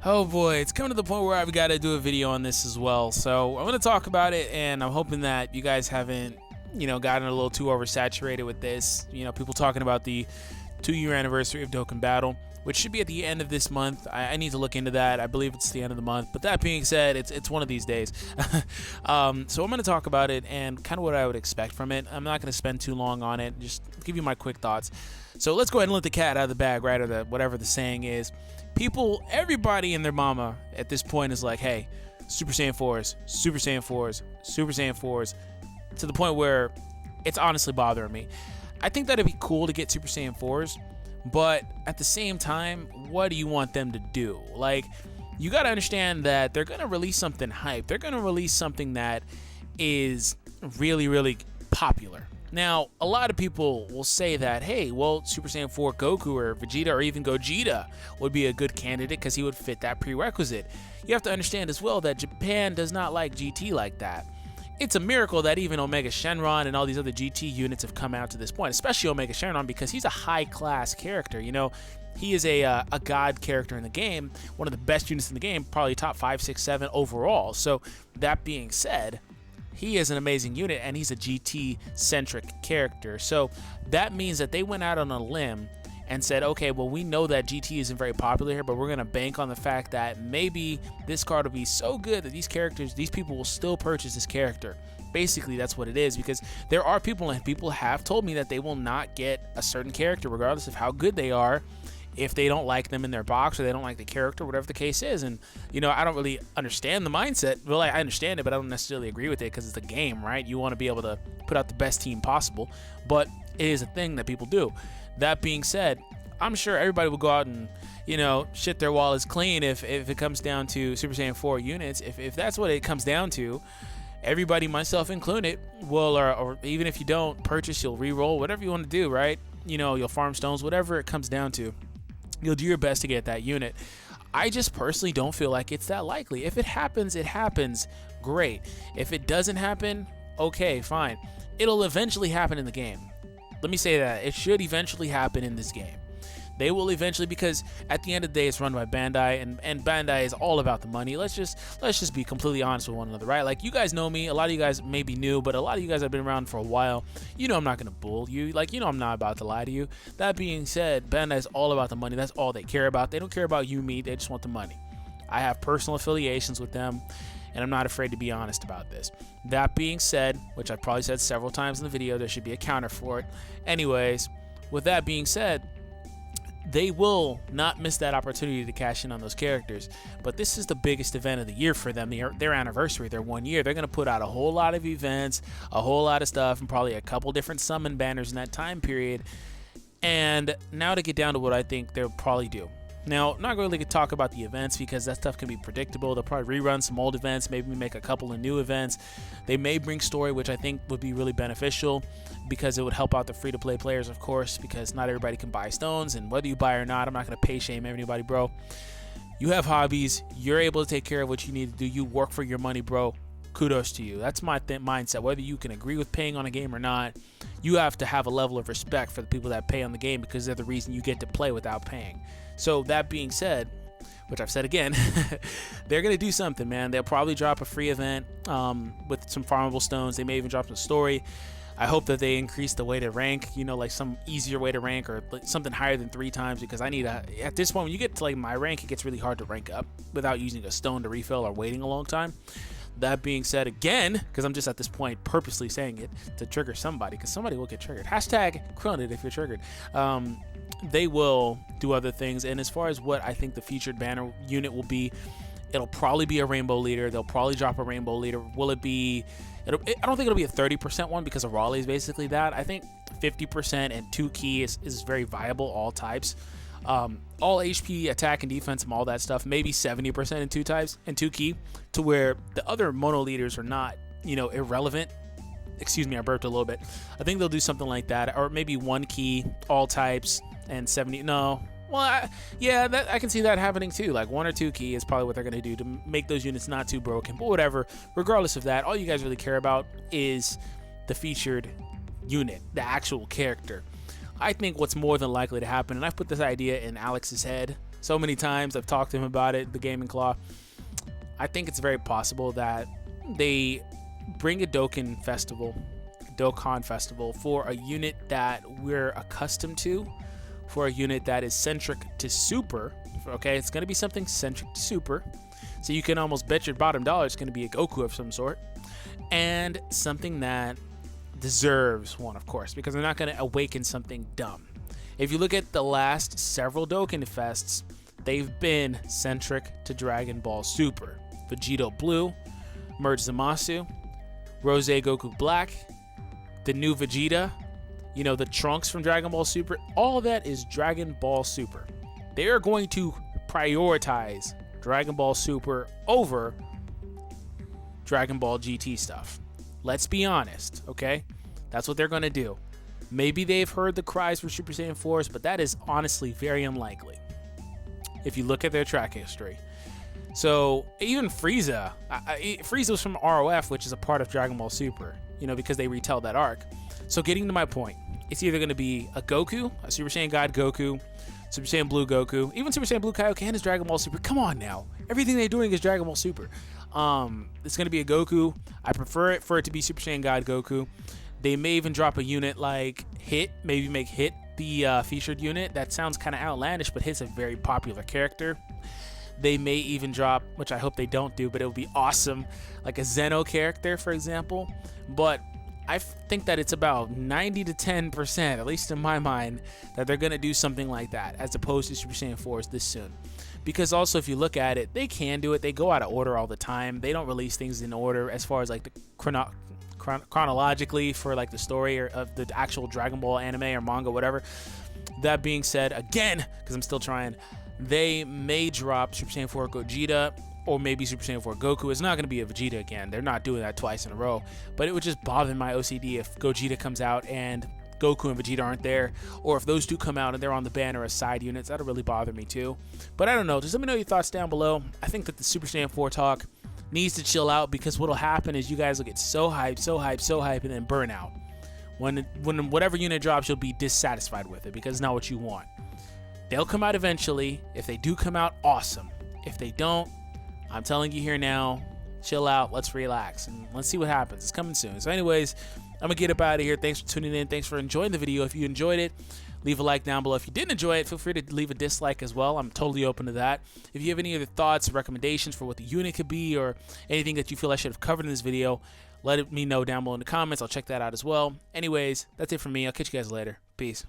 Oh boy, it's coming to the point where I've got to do a video on this as well. So I'm going to talk about it, and I'm hoping that you guys haven't, gotten a little too oversaturated with this. People talking about the 2-year anniversary of Dokkan Battle, which should be at the end of this month. I need to look into that. I believe it's the end of the month. But that being said, it's one of these days. So I'm going to talk about it and kind of what I would expect from it. I'm not going to spend too long on it. Just give you my quick thoughts. So let's go ahead and let the cat out of the bag, right? Or whatever the saying is. Everybody and their mama at this point is like, hey, Super Saiyan 4s, Super Saiyan 4s, Super Saiyan 4s, to the point where it's honestly bothering me. I think that'd be cool to get Super Saiyan 4s, but at the same time, what do you want them to do? Like, you got to understand that they're going to release something hype. They're going to release something that is really, really popular. Now, a lot of people will say that, hey, well, Super Saiyan 4 Goku or Vegeta or even Gogeta would be a good candidate because he would fit that prerequisite. You have to understand as well that Japan does not like GT like that. It's a miracle that even Omega Shenron and all these other GT units have come out to this point, especially Omega Shenron, because he's a high-class character. He is a god character in the game, one of the best units in the game, probably top 5, 6, 7 overall. So that being said, he is an amazing unit, and he's a GT-centric character. So that means that they went out on a limb and said, okay, well, we know that GT isn't very popular here, but we're going to bank on the fact that maybe this card will be so good that these people will still purchase this character. Basically, that's what it is, because there are people, and people have told me that they will not get a certain character, regardless of how good they are, if they don't like them in their box or they don't like the character, whatever the case is. And, I don't really understand the mindset. Well, I understand it, but I don't necessarily agree with it because it's a game, right? You want to be able to put out the best team possible, but it is a thing that people do. That being said, I'm sure everybody will go out and, shit their wallets clean if it comes down to Super Saiyan 4 units. If that's what it comes down to, everybody, myself included, will, or even if you don't purchase, you'll re-roll, whatever you want to do, right? You'll farm stones, whatever it comes down to. You'll do your best to get that unit. I just personally don't feel like it's that likely. If it happens, it happens. Great. If it doesn't happen, okay, fine. It'll eventually happen in the game. Let me say that. It should eventually happen in this game. They will eventually, because at the end of the day, it's run by Bandai, and Bandai is all about the money. Let's just be completely honest with one another, right? Like, you guys know me. A lot of you guys may be new, but a lot of you guys have been around for a while. I'm not going to bull you. I'm not about to lie to you. That being said, Bandai is all about the money. That's all they care about. They don't care about you, me. They just want the money. I have personal affiliations with them, and I'm not afraid to be honest about this. That being said, which I've probably said several times in the video, there should be a counter for it. Anyways, with that being said, they will not miss that opportunity to cash in on those characters. But this is the biggest event of the year for them, their anniversary, their 1 year. They're going to put out a whole lot of events, a whole lot of stuff, and probably a couple different summon banners in that time period. And now to get down to what I think they'll probably do. Now, I'm not really going to talk about the events because that stuff can be predictable. They'll probably rerun some old events, maybe make a couple of new events. They may bring story, which I think would be really beneficial because it would help out the free-to-play players, of course, because not everybody can buy stones, and whether you buy or not, I'm not going to pay shame anybody, bro. You have hobbies. You're able to take care of what you need to do. You work for your money, bro. Kudos to you. That's my mindset. Whether you can agree with paying on a game or not, you have to have a level of respect for the people that pay on the game because they're the reason you get to play without paying. So that being said, which I've said again, they're going to do something, man. They'll probably drop a free event with some farmable stones. They may even drop a story. I hope that they increase the way to rank, like some easier way to rank or something higher than 3 times, because I need at this point, when you get to like my rank, it gets really hard to rank up without using a stone to refill or waiting a long time. That being said, again, because I'm just at this point purposely saying it to trigger somebody, because somebody will get triggered. Hashtag Croned if you're triggered. They will do other things. And as far as what I think the featured banner unit will be, it'll probably be a rainbow leader. They'll probably drop a rainbow leader. Will it be... I don't think it'll be a 30% one because a Raleigh is basically that. I think 50% and 2 key is very viable, all types. All HP, attack, and defense, and all that stuff. Maybe 70% in 2 types and 2 key, to where the other mono leaders are not, irrelevant. Excuse me, I burped a little bit. I think they'll do something like that, or maybe 1 key, all types, and 70. No, well, I can see that happening too. Like 1 or 2 key is probably what they're gonna do to make those units not too broken. But whatever. Regardless of that, all you guys really care about is the featured unit, the actual character. I think what's more than likely to happen, and I've put this idea in Alex's head so many times. I've talked to him about it, the Gaming Claw. I think it's very possible that they bring a Dokkan festival for a unit that we're accustomed to, for a unit that is centric to Super. Okay, it's going to be something centric to Super. So you can almost bet your bottom dollar it's going to be a Goku of some sort. And something that deserves one, of course, because they're not going to awaken something dumb. If you look at the last several Dokkan Fests, they've been centric to Dragon Ball Super. Vegeta Blue, Merge Zamasu, Rose Goku Black, the new Vegeta, you know, the Trunks from Dragon Ball Super, all that is Dragon Ball Super. They are going to prioritize Dragon Ball Super over Dragon Ball GT stuff. Let's be honest, okay? That's what they're going to do. Maybe they've heard the cries for Super Saiyan 4s, but that is honestly very unlikely if you look at their track history. So even Frieza, Frieza was from ROF, which is a part of Dragon Ball Super, you know, because they retell that arc. So getting to my point, it's either going to be a Goku, a Super Saiyan God Goku, Super Saiyan Blue Goku, even Super Saiyan Blue Kaioken is Dragon Ball Super. Come on now. Everything they're doing is Dragon Ball Super. It's going to be a Goku. I prefer it for it to be Super Saiyan God Goku. They may even drop a unit like Hit, maybe make Hit the featured unit. That sounds kind of outlandish, but Hit's a very popular character. They may even drop, which I hope they don't do, but it would be awesome, like a Zeno character, for example. But I think that it's about 90 to 10%, at least in my mind, that they're going to do something like that, as opposed to Super Saiyan 4s this soon. Because also, if you look at it, they can do it. They go out of order all the time. They don't release things in order as far as like the chronologically for like the story or of the actual Dragon Ball anime or manga, whatever. That being said, again, because I'm still trying, they may drop Super Saiyan 4 Gogeta or maybe Super Saiyan 4 Goku. It's not going to be a Vegeta again. They're not doing that twice in a row. But it would just bother my OCD if Gogeta comes out and Goku and Vegeta aren't there, or if those two come out and they're on the banner as side units. That'll really bother me too. But I don't know. Just let me know your thoughts down below. I think that the Super Saiyan 4 talk needs to chill out, because what'll happen is you guys will get so hyped, and then burn out. When whatever unit drops, you'll be dissatisfied with it because it's not what you want. They'll come out eventually. If they do come out, awesome. If they don't, I'm telling you here now, chill out, let's relax, and let's see what happens. It's coming soon. So anyways, I'm going to get up out of here. Thanks for tuning in. Thanks for enjoying the video. If you enjoyed it, leave a like down below. If you didn't enjoy it, feel free to leave a dislike as well. I'm totally open to that. If you have any other thoughts, recommendations for what the unit could be, or anything that you feel I should have covered in this video, let me know down below in the comments. I'll check that out as well. Anyways, that's it from me. I'll catch you guys later. Peace.